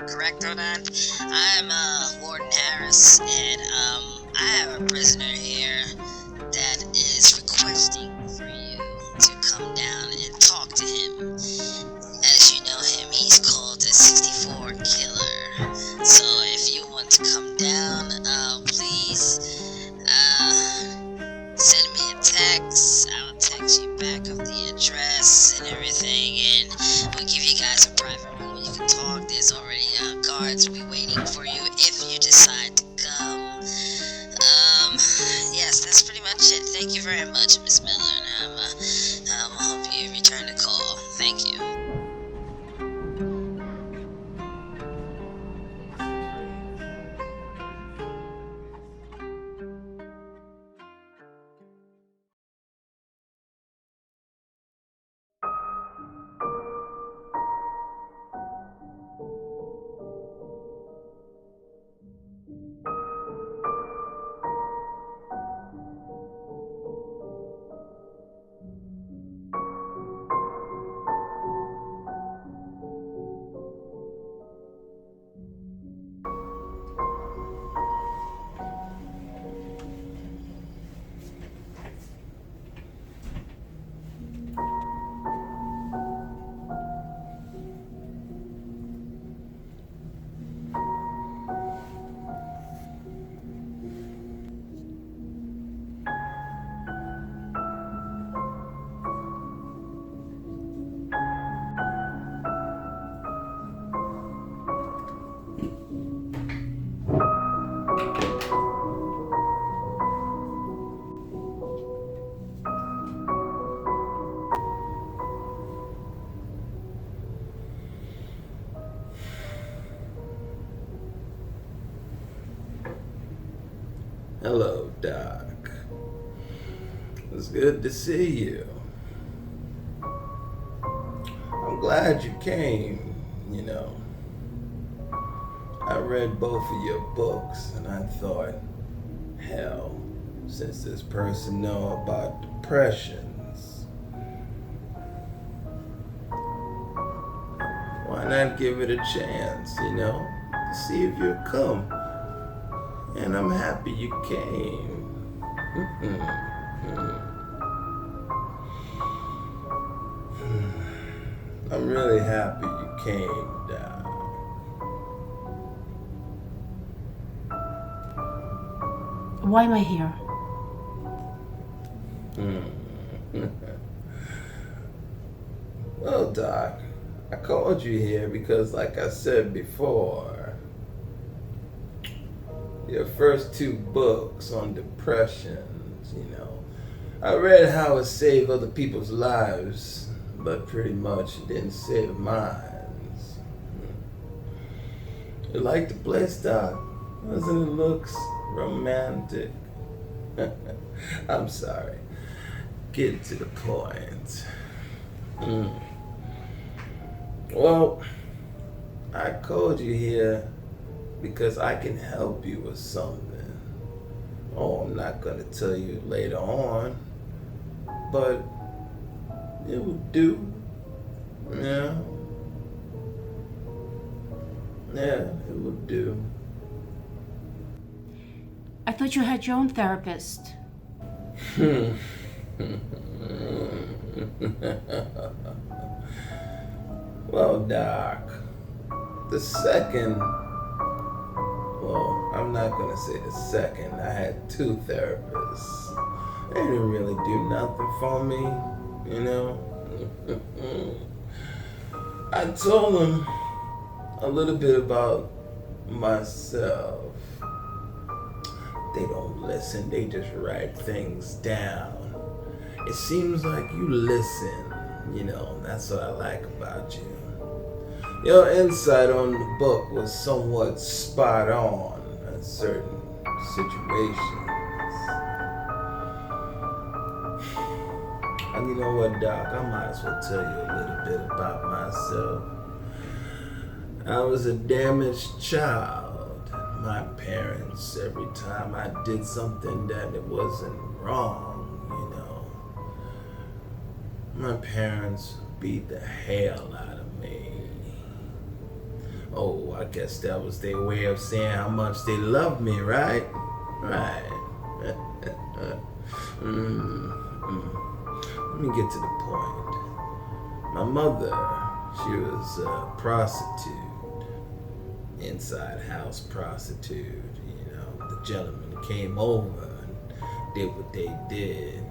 correct on that? I'm Warden Harris, and I have a prisoner here that is requesting for you to come down and talk to him. As you know him, he's called the 64 Killer. So if you want to come down, please send me a text. I'll text you back of the address and everything, and we'll give you guys a private room. You can talk. There's already guards will be waiting for you if you decide to come. Yes, that's pretty much it. Thank you very much, Miss Miller, and I hope you return the call. Thank you. Hello, Doc. It's good to see you. I'm glad you came, I read both of your books and I thought, hell, since this person know about depressions, why not give it a chance, to see if you'll come. And I'm happy you came. I'm really happy you came, Doc. Why am I here? Well, Doc, I called you here because, like I said before, your first two books on depressions, I read how it saved other people's lives, but pretty much it didn't save mine. You like the place, Doc? Doesn't it look romantic? I'm sorry. Get to the point. Well, I called you here because I can help you with something. Oh, I'm not gonna tell you later on, but it would do. Yeah. Yeah, it would do. I thought you had your own therapist. Well, Doc, the second, well, I'm not gonna say the second. I had two therapists. They didn't really do nothing for me, I told them a little bit about myself. They don't listen, they just write things down. It seems like you listen, that's what I like about you. Your insight on the book was somewhat spot on in certain situations. And you know what, Doc? I might as well tell you a little bit about myself. I was a damaged child. My parents, every time I did something that it wasn't wrong, my parents beat the hell out of me. Oh, I guess that was their way of saying how much they love me, right? Right. Let me get to the point. My mother, she was a prostitute. Inside house prostitute. You know, the gentleman came over and did what they did.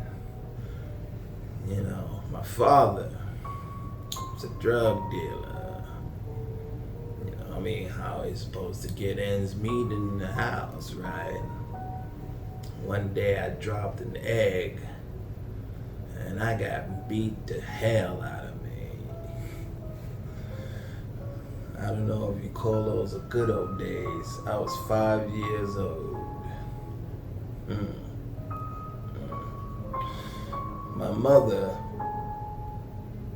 You know, my father was a drug dealer. You know, I mean, how he's supposed to get ends meet in the house, right? One day I dropped an egg and I got beat the hell out of me. I don't know if you call those the good old days. I was 5 years old. My mother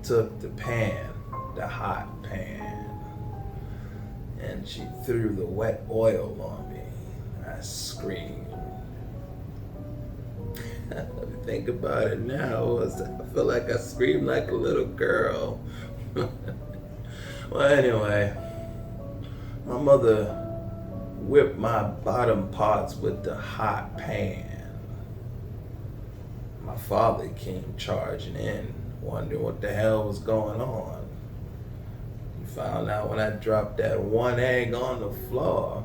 took the pan, the hot pan, and she threw the wet oil on me. I screamed. Think about it now. I feel like I screamed like a little girl. Well, anyway, my mother whipped my bottom parts with the hot pan. My father came charging in, wondering what the hell was going on. He found out when I dropped that one egg on the floor,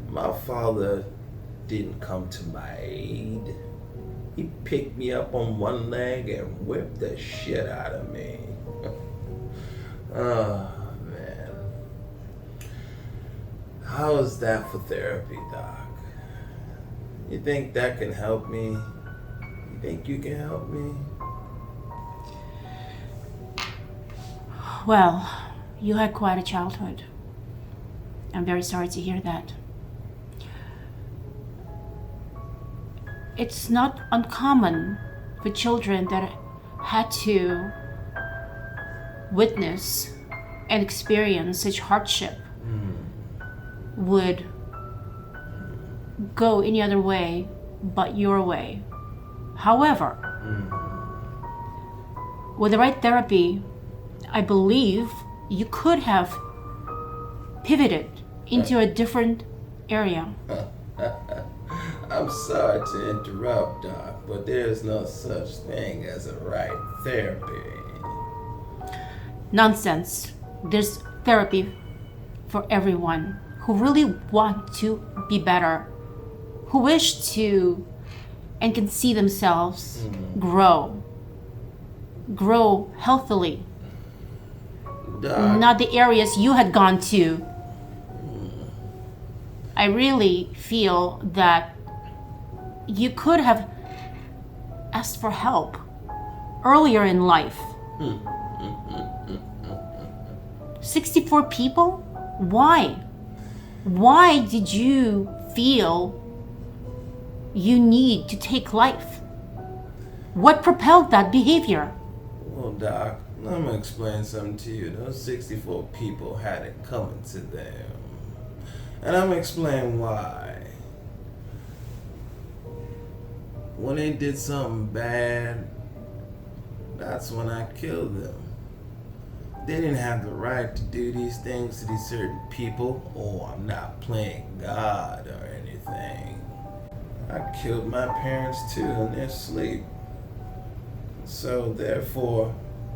my father didn't come to my aid. He picked me up on one leg and whipped the shit out of me. Oh, man. How is that for therapy, Doc? You think that can help me? You think you can help me? Well, you had quite a childhood. I'm very sorry to hear that. It's not uncommon for children that had to witness and experience such hardship would go any other way but your way. However, with the right therapy, I believe you could have pivoted into a different area. I'm sorry to interrupt, Doc, but there's no such thing as a right therapy. Nonsense. There's therapy for everyone who really want to be better, who wish to and can see themselves grow healthily. Doc, Not the areas you had gone to. I really feel that you could have asked for help earlier in life. 64 people? Why? Why did you feel you need to take life? What propelled that behavior? well, Doc, let me explain something to you. Those 64 people had it coming to them. And I'm gonna explain why. When they did something bad, that's when I killed them. They didn't have the right to do these things to these certain people. Oh, I'm not playing God or anything. I killed my parents too in their sleep. So therefore,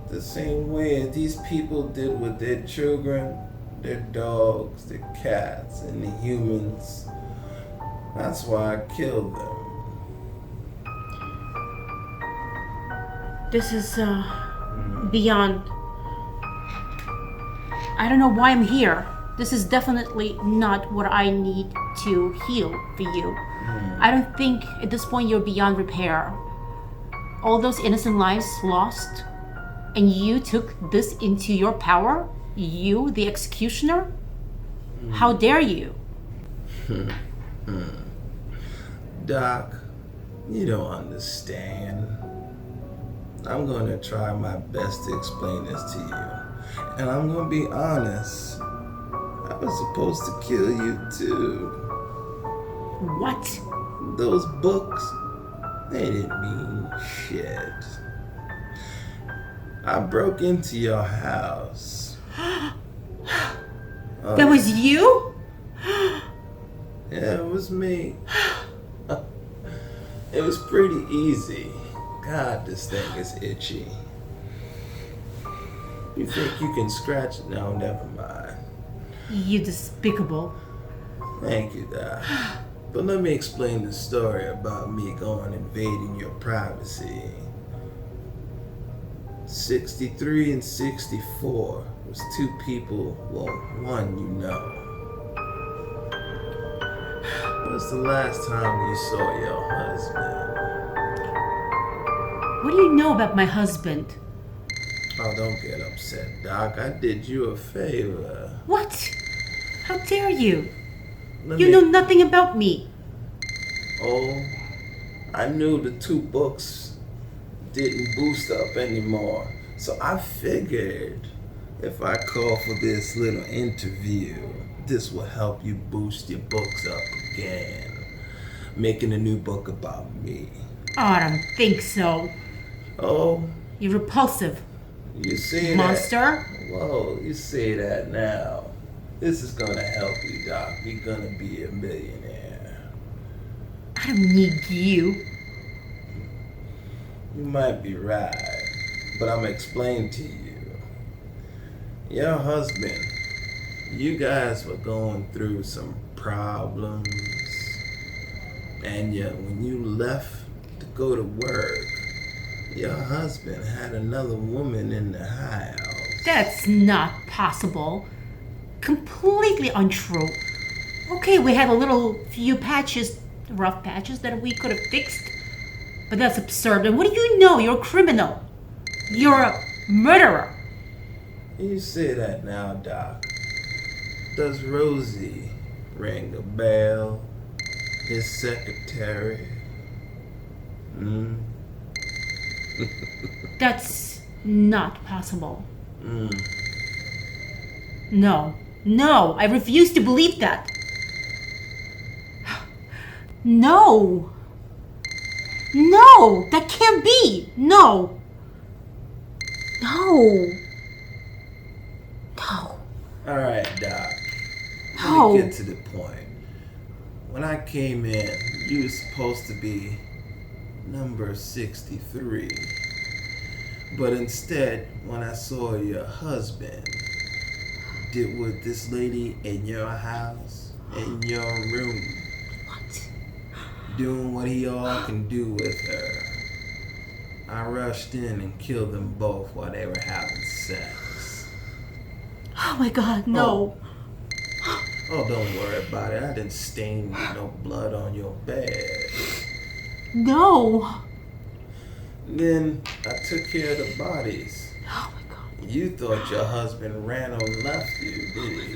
the same way as these people did with their children, their dogs, their cats, and the humans, that's why I killed them. This is beyond. I don't know why I'm here. This is definitely not what I need to heal for you. I don't think at this point you're beyond repair. All those innocent lives lost, and you took this into your power? You, the executioner? How dare you? Doc, you don't understand. I'm going to try my best to explain this to you. And I'm going to be honest. I was supposed to kill you too. What? Those books, they didn't mean shit. I broke into your house. That was you? Yeah, it was me. It was pretty easy. God, this thing is itchy. You think you can scratch it? No, never mind. You despicable. Thank you, Doc. But let me explain the story about me going invading your privacy. 63 and 64 was two people, well, one you know. When's the last time you saw your husband? What do you know about my husband? Oh, don't get upset, Doc. I did you a favor. What? How dare you? Let You me- know nothing about me. Oh, I knew the two books didn't boost up anymore. So I figured if I call for this little interview, this will help you boost your books up again. Making a new book about me. Oh, I don't think so. Oh, You're repulsive. you see Monster? that? Whoa, you say that now. This is gonna help you, Doc. You're gonna be a millionaire. I don't need you. You might be right, but I'm gonna explain to you. Your husband, you guys were going through some problems, and yet when you left to go to work, your husband had another woman in the house. That's not possible. Completely untrue. Okay, we had a little few patches, rough patches that we could have fixed. But that's absurd. And what do you know? You're a criminal. You're a murderer. You say that now, Doc. Does Rosie ring a bell? His secretary? That's not possible. Mm. No. No, I refuse to believe that. No. No, that can't be. No. No. No. Alright, Doc. No. Let me get to the point. When I came in, you were supposed to be number 63. But instead, when I saw your husband did with this lady in your house, in your room, What? doing what he all can do with her, I rushed in and killed them both while they were having sex. Oh my god, no. Oh, don't worry about it. I didn't stain no blood on your bed. No. Then I took care of the bodies. Oh my god. You thought your husband ran or left you, did he?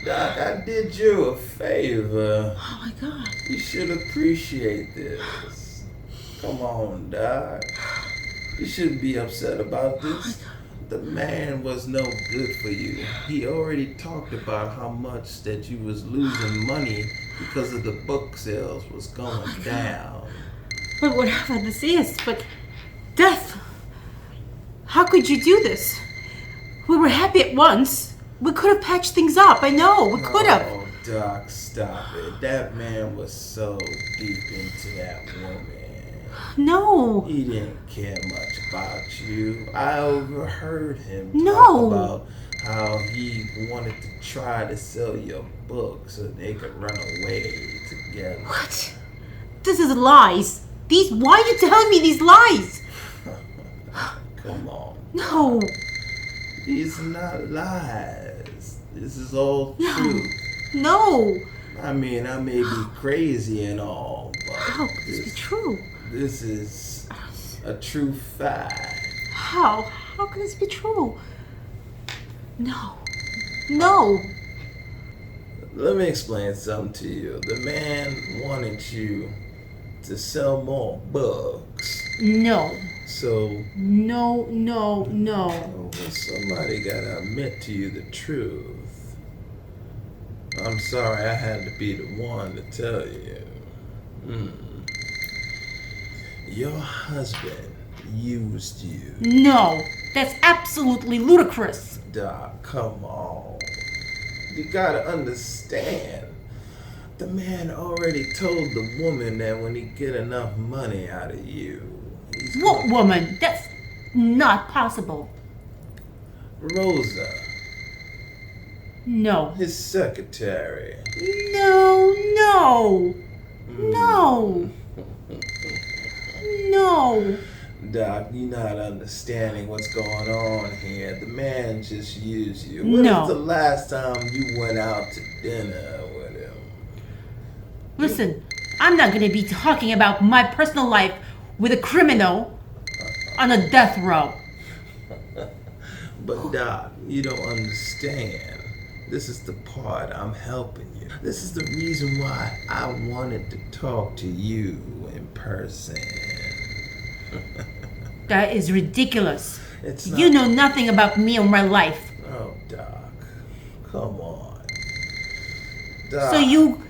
Doc, I did you a favor. Oh my god. You should appreciate this. Come on, Doc. You shouldn't be upset about this. The man was no good for you. He already talked about how much that you was losing money because of the book sales was going down. But whatever this is, but death. How could you do this? We were happy at once. We could have patched things up. I know, we could have. Oh, Doc, stop it. That man was so deep into that woman. No. He didn't care much about you. I overheard him No. talk about how he wanted to try to sell your book so they could run away together. What? This is lies. Why are you telling me these lies? Come on. No. These are not lies. This is all No. truth. No. I mean, I may be crazy and all, but How could this be true? this is a true fact. How? How can this be true? No. No. Let me explain something to you. The man wanted you to sell more books. No. So, No, no, no. well, somebody gotta admit to you the truth. I'm sorry I had to be the one to tell you. Your husband used you. No. That's absolutely ludicrous. Doc, come on. You gotta understand. The man already told the woman that when he get enough money out of you, he's What gonna... woman? That's not possible. Rosa, No. his secretary. No, no, no, no. Doc, you're not understanding what's going on here. The man just used you. When No. was the last time you went out to dinner with him? Listen, I'm not gonna be talking about my personal life with a criminal on a death row. But Doc, you don't understand. This is the part I'm helping you. This is the reason why I wanted to talk to you in person. That is ridiculous. It's You not- know nothing about me or my life. Oh, Doc, come on. Doc. So you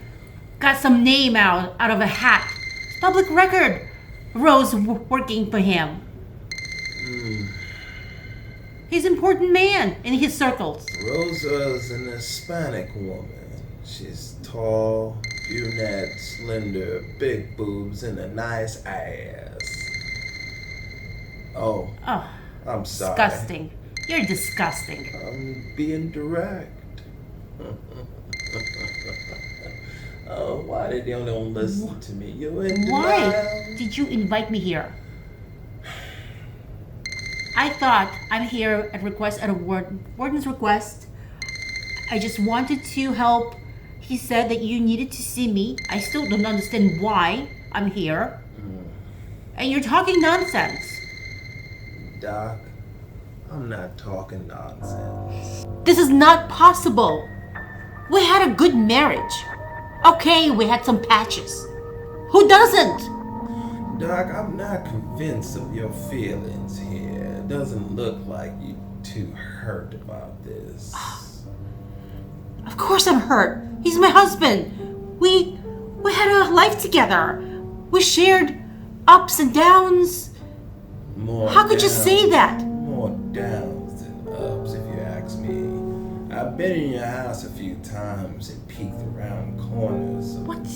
got some name out of a hat. It's public record. Rose working for him. He's an important man in his circles. Rosa's an Hispanic woman. She's tall, brunette, slender, big boobs, and a nice ass. Oh, Oh, I'm sorry. disgusting. You're disgusting. I'm being direct. Oh, why did you don't listen to me? You're in Why denial. did you invite me here? I thought I'm here at a warden's request. I just wanted to help. He said that you needed to see me. I still don't understand why I'm here. And you're talking nonsense. Doc, I'm not talking nonsense. This is not possible. We had a good marriage. Okay, we had some patches. Who doesn't? Doc, I'm not convinced of your feelings here. It doesn't look like you too hurt about this. Of course I'm hurt. He's my husband. We had a life together. We shared ups and downs. More How could you say that? More downs than ups, if you ask me. I've been in your house a few times and peeked around corners of What?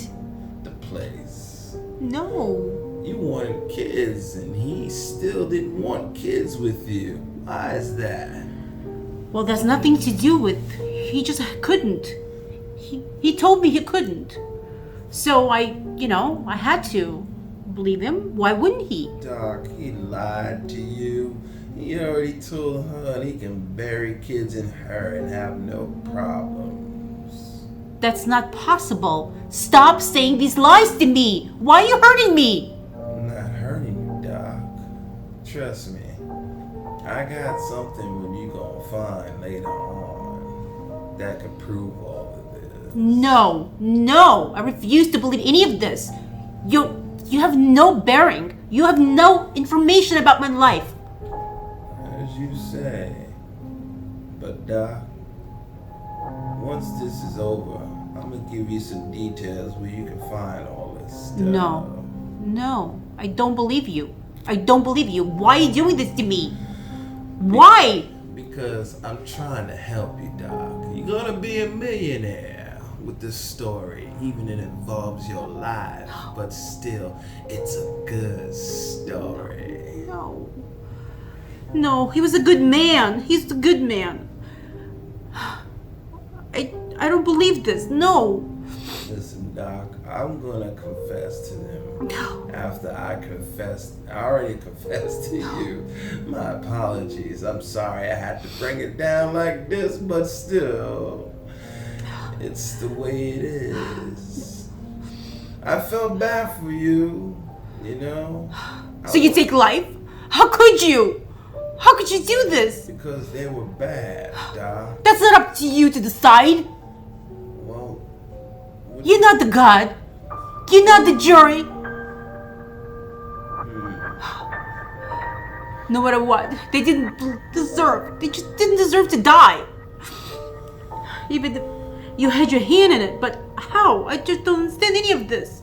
the place. No. You wanted kids, and he still didn't want kids with you. Why is that? Well, that's nothing to do with. He just couldn't. He told me he couldn't. So I had to believe him. Why wouldn't he? Doc, he lied to you. He already told her he can bury kids in her and have no problems. That's not possible. Stop saying these lies to me. Why are you hurting me? I'm not hurting you, Doc. Trust me. I got something when you gonna find later on that could prove all of this. No. I refuse to believe any of this. You have no bearing. You have no information about my life. As you say. But Doc, once this is over, I'm gonna give you some details where you can find all this stuff. No. I don't believe you. I don't believe you. Why are you doing this to me? Why? Because I'm trying to help you, Doc. You're gonna be a millionaire with this story, even if it involves your life. But still, it's a good story. No, he was a good man. He's a good man. I don't believe this. No. Listen, Doc, I'm gonna confess to them. No. After I already confessed to you. My apologies. I'm sorry I had to bring it down like this, but still, it's the way it is. I felt bad for you, you know. So you take life? How could you? How could you do this? Because they were bad, Doc. That's not up to you to decide. Well, You're not the God. You're not the jury. No matter what, they didn't deserve. They just didn't deserve to die. Even if you had your hand in it, but how? I just don't understand any of this.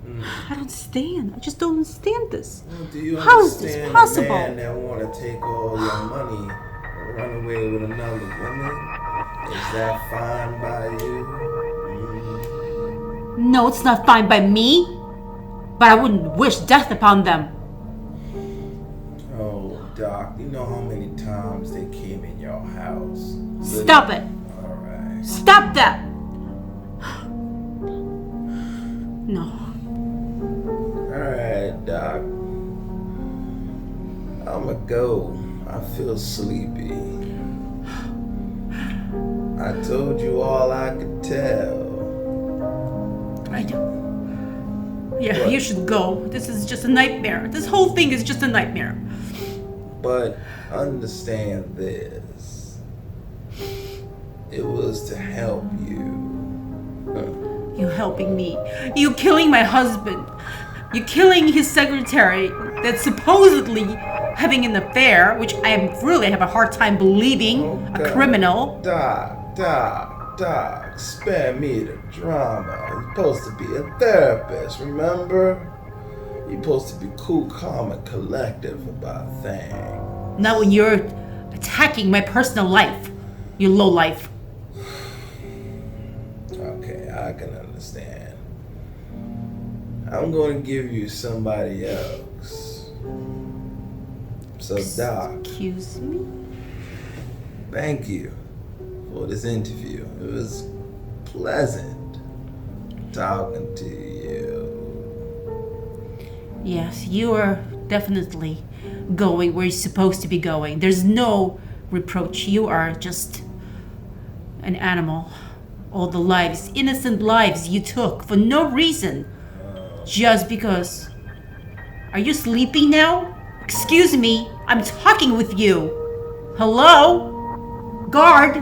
I don't understand. I just don't understand this. Well, do you How is this understand possible? a man that want to take all your money and run away with another woman? Is that fine by you? No, it's not fine by me. But I wouldn't wish death upon them. Oh, Doc, you know how many times they came in your house? Stop it. All right. Stop that. No. Alright, Doc. I'ma go. I feel sleepy. I told you all I could tell. I do. Yeah, What? you should go. This is just a nightmare. This whole thing is just a nightmare. But understand this. It was to help you. You helping me. You killing my husband. You killing his secretary that's supposedly having an affair, which I really have a hard time believing. Oh, A criminal. Doc, spare me the drama. You're supposed to be a therapist, remember? You're supposed to be cool, calm, and collective about things. Not when you're attacking my personal life. You lowlife. Okay, I can understand. I'm going to give you somebody else. So, Doc, Excuse me? thank you for this interview. It was pleasant talking to you. Yes, you are definitely going where you're supposed to be going. There's no reproach. You are just an animal. All the lives, innocent lives you took for no reason. Just because. Are you sleeping now? Excuse me, I'm talking with you. Hello? Guard?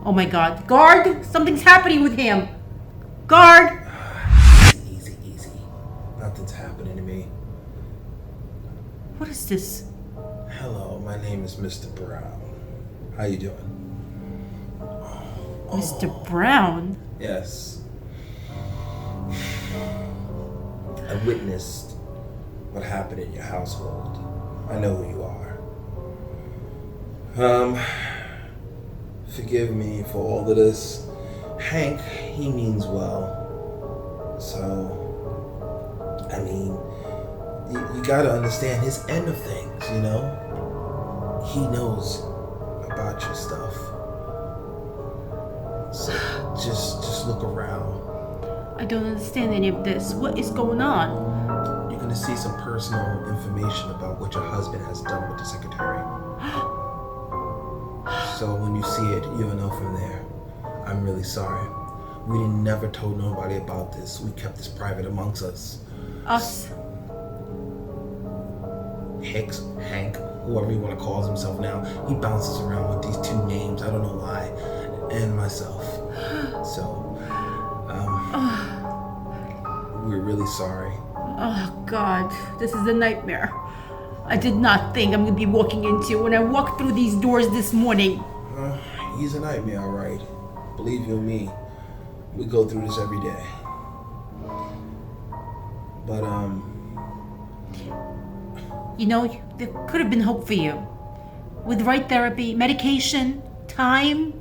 Oh my god. Guard? Something's happening with him. Guard? Easy. Nothing's happening to me. What is this? Hello, my name is Mr. Brown. How you doing? Mr. Brown? Yes. I witnessed what happened in your household. I know who you are. Forgive me for all of this. Hank, he means well. So, I mean, you gotta understand his end of things, you know? He knows about your stuff. So, just look around. I don't understand any of this. What is going on? You're gonna see some personal information about what your husband has done with the secretary. So when you see it, you'll know from there. I'm really sorry. We never told nobody about this. We kept this private amongst us. Us? Hank, whoever you want to call himself now, he bounces around with these two names. I don't know why. And myself. So, we're really sorry. Oh God, this is a nightmare. I did not think I'm gonna be walking into when I walked through these doors this morning. He's a nightmare, all right. Believe you me, we go through this every day. But, You know, there could have been hope for you. With right therapy, medication, time.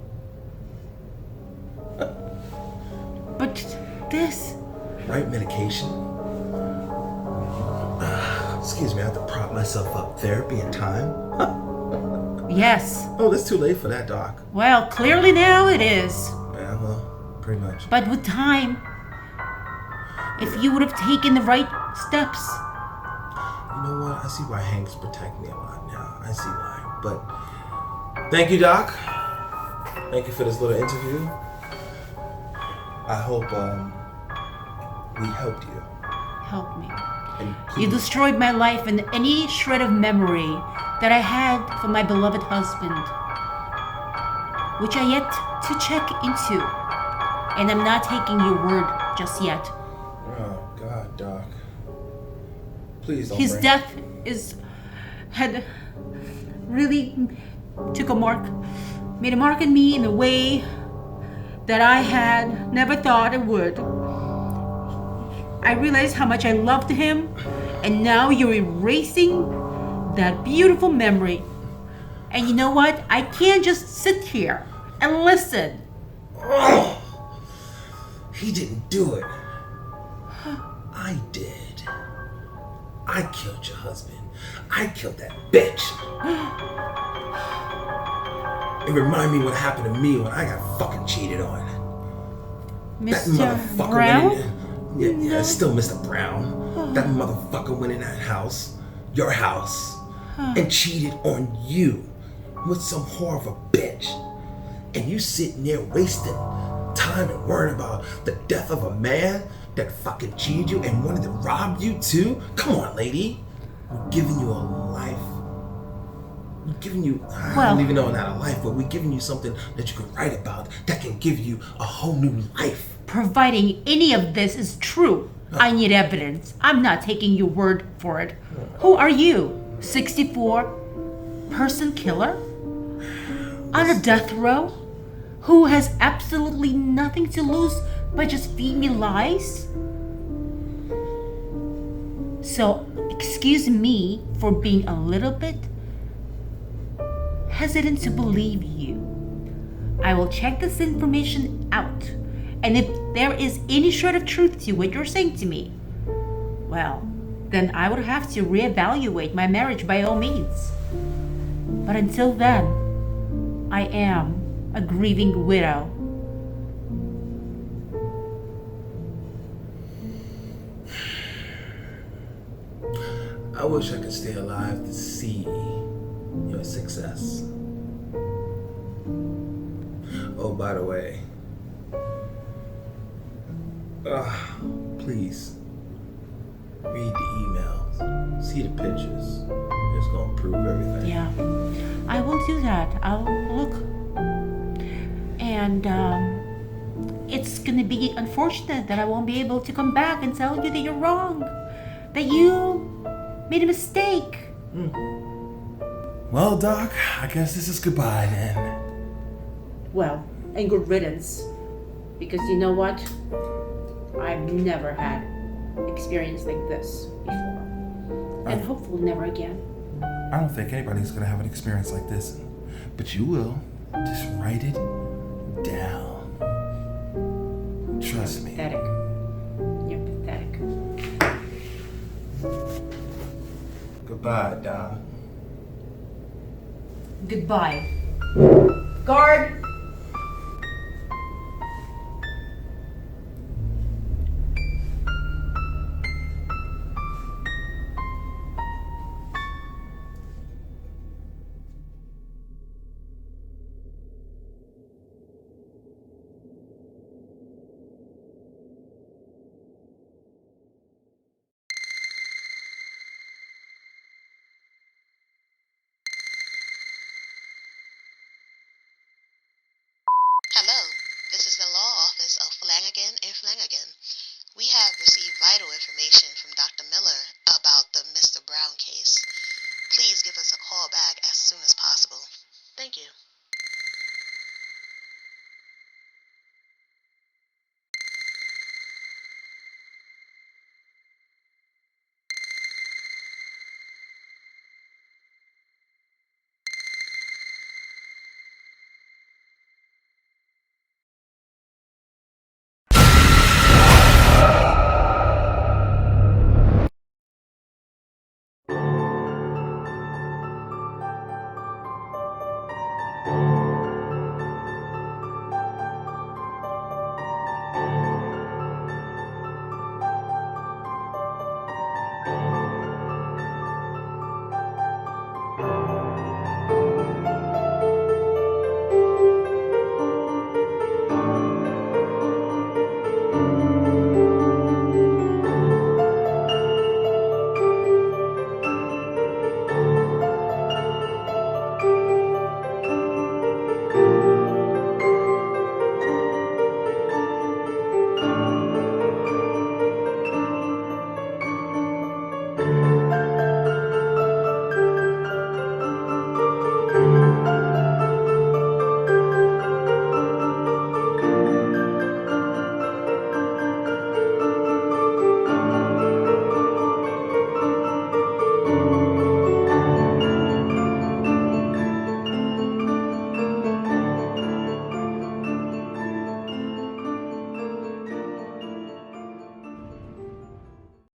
But this... right medication? Excuse me, I have to prop myself up. Therapy and time? Yes. Oh, it's too late for that, Doc. Well, clearly now it is. Yeah, well, pretty much. But with time, if you would have taken the right steps. You know what? I see why Hanks protect me a lot now. I see why. But thank you, Doc. Thank you for this little interview. I hope we helped you. Help me. And You please, destroyed my life and any shred of memory that I had for my beloved husband, which I yet to check into. And I'm not taking your word just yet. oh God, Doc. Please don't His bring death had really made a mark on me in a way that I had never thought it would. I realized how much I loved him, and now you're erasing that beautiful memory. And you know what? I can't just sit here and listen. Oh, he didn't do it. I did. I killed your husband. I killed that bitch. It reminded me what happened to me when I got fucking cheated on. That Mr. motherfucker Brown? went in. Yeah, it's still Mr. Brown. That motherfucker went in that house, your house, and cheated on you with some whore of a bitch. And you sitting there wasting time and worrying about the death of a man that fucking cheated you and wanted to rob you too? Come on, lady. We're giving you a life. We're giving you, I don't even know not a life, but we're giving you something that you can write about that can give you a whole new life. Providing any of this is true, I need evidence. I'm not taking your word for it. Who are you? 64 person killer? On a death row? Who has absolutely nothing to lose but just feed me lies? So, excuse me for being a little bit hesitant to believe you. I will check this information out, and if there is any shred of truth to what you're saying to me, well, then I would have to reevaluate my marriage by all means. But until then, I am a grieving widow. I wish I could stay alive to see your success. Oh, by the way, please read the emails, see the pictures. It's gonna prove everything. Yeah, I will do that. I'll look. And it's gonna be unfortunate that I won't be able to come back and tell you that you're wrong, that you made a mistake. Well, Doc, I guess this is goodbye then. Well, and good riddance. Because you know what? I've never had experience like this before. And hopefully never again. I don't think anybody's gonna have an experience like this, but you will. Just write it down. Trust me. Pathetic. You're pathetic. Goodbye, Doc. Goodbye. Guard! Hello, this is the law office of Flanagan and Flanagan. We have received vital information from Dr. Miller about the Mr. Brown case. Please give us a call back as soon as possible. Thank you.